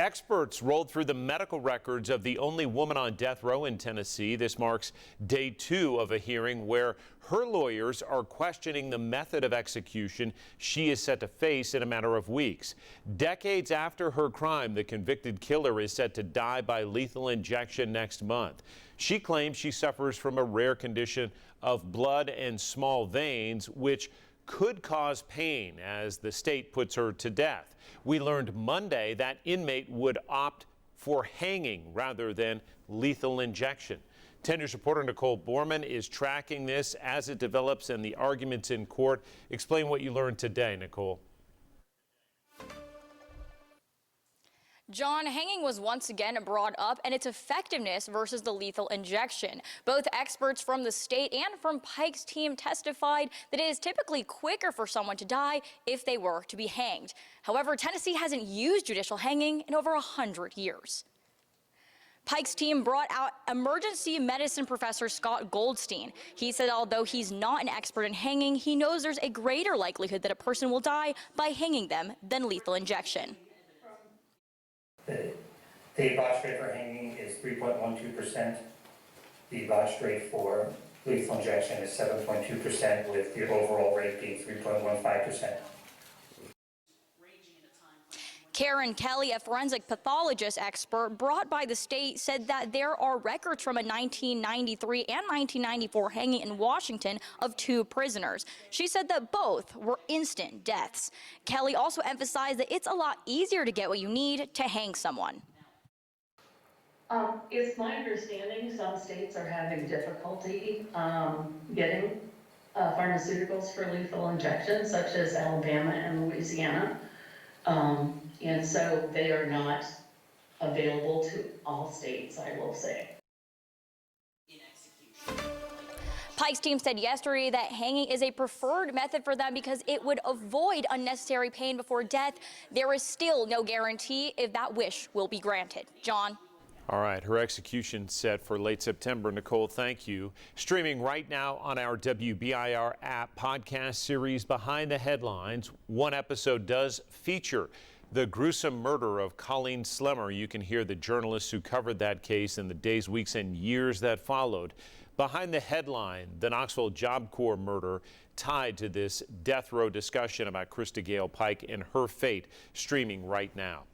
Experts rolled through the medical records of the only woman on death row in Tennessee. This marks day 2 of a hearing where her lawyers are questioning the method of execution she is set to face in a matter of weeks. Decades after her crime, the convicted killer is set to die by lethal injection next month. She claims she suffers from a rare condition of blood and small veins, which could cause pain as the state puts her to death. We learned Monday that inmate would opt for hanging rather than lethal injection. 10 News reporter Nicole Borman is tracking this as it develops and the arguments in court. Explain what you learned today, Nicole. John, hanging was once again brought up and its effectiveness versus the lethal injection. Both experts from the state and from Pike's team testified that it is typically quicker for someone to die if they were to be hanged. However, Tennessee hasn't used judicial hanging in over 100 years. Pike's team brought out emergency medicine professor Scott Goldstein. He said although he's not an expert in hanging, he knows there's a greater likelihood that a person will die by hanging them than lethal injection. The botch rate for hanging is 3.12%. The botch rate for lethal injection is 7.2%, with the overall rate being 3.15%. Karen Kelly, a forensic pathologist expert brought by the state, said that there are records from a 1993 and 1994 hanging in Washington of 2 prisoners. She said that both were instant deaths. Kelly also emphasized that it's a lot easier to get what you need to hang someone. It's my understanding some states are having difficulty getting pharmaceuticals for lethal injection, such as Alabama and Louisiana. And so they are not available to all states, I will say. Pike's team said yesterday that hanging is a preferred method for them because it would avoid unnecessary pain before death. There is still no guarantee if that wish will be granted. John? All right, her execution set for late September. Nicole, thank you. Streaming right now on our WBIR app podcast series Behind the Headlines. One episode does feature the gruesome murder of Colleen Slemmer. You can hear the journalists who covered that case in the days, weeks, and years that followed. Behind the Headline, the Knoxville Job Corps murder tied to this death row discussion about Christa Gail Pike and her fate, streaming right now.